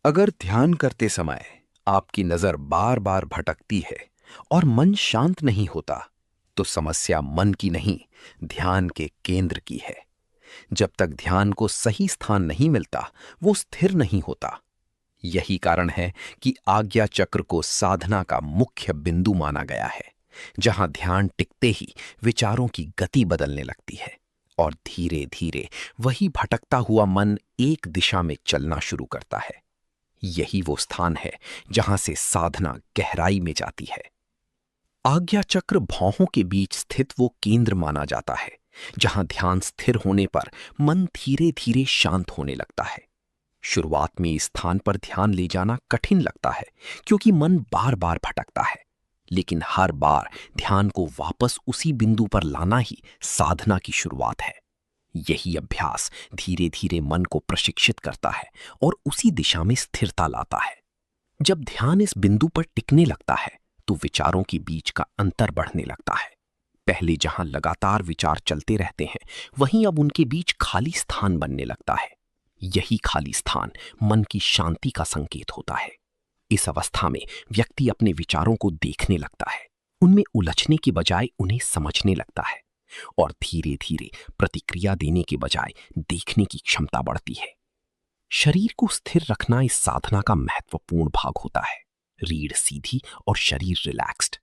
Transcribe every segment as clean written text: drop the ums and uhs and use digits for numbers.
अगर ध्यान करते समय आपकी नजर बार बार भटकती है और मन शांत नहीं होता, तो समस्या मन की नहीं, ध्यान के केंद्र की है। जब तक ध्यान को सही स्थान नहीं मिलता, वो स्थिर नहीं होता। यही कारण है कि आज्ञा चक्र को साधना का मुख्य बिंदु माना गया है, जहां ध्यान टिकते ही विचारों की गति बदलने लगती है और धीरे धीरे वही भटकता हुआ मन एक दिशा में चलना शुरू करता है। यही वो स्थान है जहां से साधना गहराई में जाती है। आज्ञा चक्र भौहों के बीच स्थित वो केंद्र माना जाता है, जहां ध्यान स्थिर होने पर मन धीरे धीरे शांत होने लगता है। शुरुआत में इस स्थान पर ध्यान ले जाना कठिन लगता है, क्योंकि मन बार बार भटकता है। लेकिन हर बार ध्यान को वापस उसी बिंदु पर लाना ही साधना की शुरुआत है। यही अभ्यास धीरे धीरे मन को प्रशिक्षित करता है और उसी दिशा में स्थिरता लाता है। जब ध्यान इस बिंदु पर टिकने लगता है, तो विचारों के बीच का अंतर बढ़ने लगता है। पहले जहां लगातार विचार चलते रहते हैं, वहीं अब उनके बीच खाली स्थान बनने लगता है। यही खाली स्थान मन की शांति का संकेत होता है। इस अवस्था में व्यक्ति अपने विचारों को देखने लगता है, उनमें उलझने के बजाय उन्हें समझने लगता है और धीरे धीरे प्रतिक्रिया देने के बजाय देखने की क्षमता बढ़ती है। शरीर को स्थिर रखना इस साधना का महत्वपूर्ण भाग होता है। रीढ़ सीधी और शरीर रिलैक्स्ड।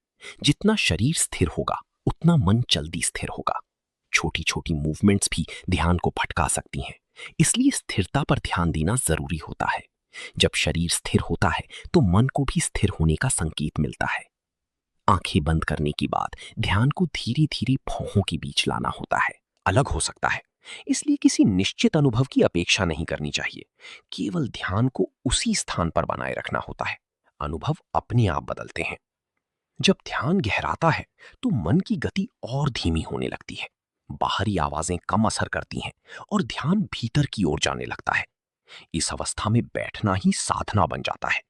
जितना शरीर स्थिर होगा, उतना मन जल्दी स्थिर होगा। छोटी छोटी मूवमेंट्स भी ध्यान को भटका सकती हैं, इसलिए स्थिरता पर ध्यान देना जरूरी होता है। जब शरीर स्थिर होता है, तो मन को भी स्थिर होने का संकेत मिलता है। आंखें बंद करने के बाद ध्यान को धीरे धीरे भौहों के बीच लाना होता है। अलग हो सकता है, इसलिए किसी निश्चित अनुभव की अपेक्षा नहीं करनी चाहिए। केवल ध्यान को उसी स्थान पर बनाए रखना होता है। अनुभव अपने आप बदलते हैं। जब ध्यान गहराता है, तो मन की गति और धीमी होने लगती है। बाहरी आवाजें कम असर करती हैं और ध्यान भीतर की ओर जाने लगता है। इस अवस्था में बैठना ही साधना बन जाता है।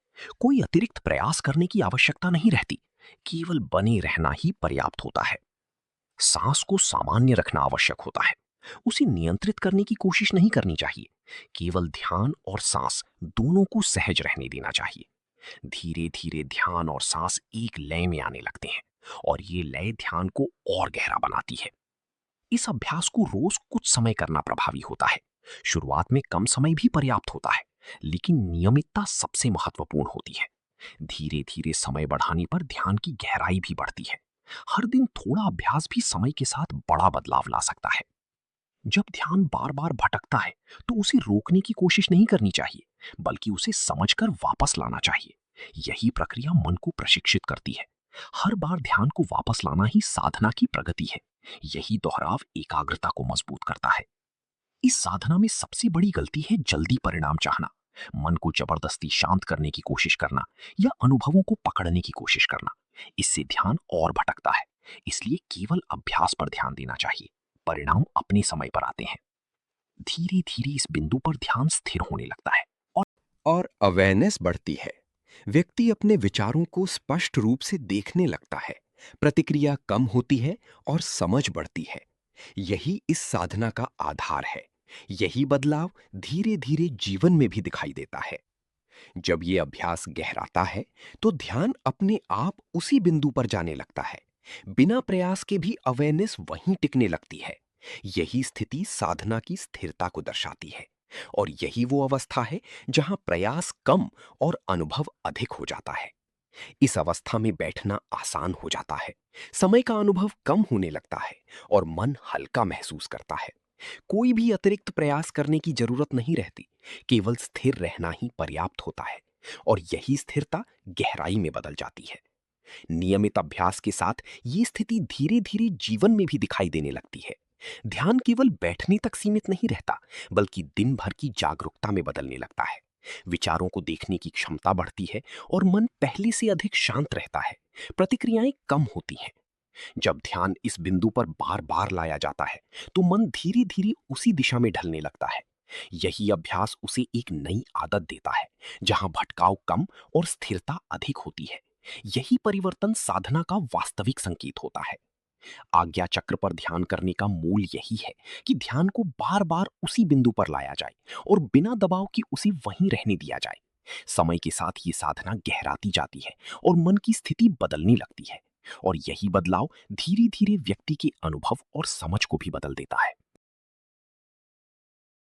कोई अतिरिक्त प्रयास करने की आवश्यकता नहीं रहती, केवल बने रहना ही पर्याप्त होता है। सांस को सामान्य रखना आवश्यक होता है। उसे नियंत्रित करने की कोशिश नहीं करनी चाहिए। केवल ध्यान और सांस दोनों को सहज रहने देना चाहिए। धीरे धीरे ध्यान और सांस एक लय में आने लगते हैं और ये लय ध्यान को और गहरा बनाती है। इस अभ्यास को रोज कुछ समय करना प्रभावी होता है। शुरुआत में कम समय भी पर्याप्त होता है, लेकिन नियमितता सबसे महत्वपूर्ण होती है। धीरे धीरे समय बढ़ाने पर ध्यान की गहराई भी बढ़ती है। हर दिन थोड़ा अभ्यास भी समय के साथ बड़ा बदलाव ला सकता है। जब ध्यान बार बार भटकता है, तो उसे रोकने की कोशिश नहीं करनी चाहिए, बल्कि उसे समझकर वापस लाना चाहिए। यही प्रक्रिया मन को प्रशिक्षित करती है। हर बार ध्यान को वापस लाना ही साधना की प्रगति है। यही दोहराव एकाग्रता को मजबूत करता है। इस साधना में सबसे बड़ी गलती है जल्दी परिणाम चाहना। मन को जबरदस्ती शांत करने की कोशिश करना या अनुभवों को पकड़ने की कोशिश करना। इससे ध्यान और भटकता है। इसलिए केवल अभ्यास पर ध्यान देना चाहिए। परिणाम अपने समय पर आते हैं। धीरे धीरे इस बिंदु पर ध्यान स्थिर होने लगता है और अवेयरनेस बढ़ती है। व्यक्ति अपने विचारों को स्पष्ट रूप से देखने लगता है। प्रतिक्रिया कम होती है और समझ बढ़ती है। यही इस साधना का आधार है। यही बदलाव धीरे धीरे जीवन में भी दिखाई देता है। जब ये अभ्यास गहराता है, तो ध्यान अपने आप उसी बिंदु पर जाने लगता है। बिना प्रयास के भी अवेयरनेस वहीं टिकने लगती है। यही स्थिति साधना की स्थिरता को दर्शाती है। और यही वो अवस्था है जहां प्रयास कम और अनुभव अधिक हो जाता है। इस अवस्था में बैठना आसान हो जाता है। समय का अनुभव कम होने लगता है और मन हल्का महसूस करता है। कोई भी अतिरिक्त प्रयास करने की जरूरत नहीं रहती। केवल स्थिर रहना ही पर्याप्त होता है और यही स्थिरता गहराई में बदल जाती है। नियमित अभ्यास के साथ ये स्थिति धीरे धीरे जीवन में भी दिखाई देने लगती है। ध्यान केवल बैठने तक सीमित नहीं रहता, बल्कि दिन भर की जागरूकता में बदलने लगता है। विचारों को देखने की क्षमता बढ़ती है और मन पहले से अधिक शांत रहता है। प्रतिक्रियाएं कम होती हैं। जब ध्यान इस बिंदु पर बार बार लाया जाता है, तो मन धीरे धीरे उसी दिशा में ढलने लगता है। यही अभ्यास उसे एक नई आदत देता है, जहां भटकाव कम और स्थिरता अधिक होती है। यही परिवर्तन साधना का वास्तविक संकेत होता है। आज्ञा चक्र पर ध्यान करने का मूल यही है कि ध्यान को बार बार उसी बिंदु पर लाया जाए और बिना दबाव के उसे वहीं रहने दिया जाए। समय के साथ ये साधना गहराती जाती है और मन की स्थिति बदलने लगती है। और यही बदलाव धीरे धीरे व्यक्ति के अनुभव और समझ को भी बदल देता है।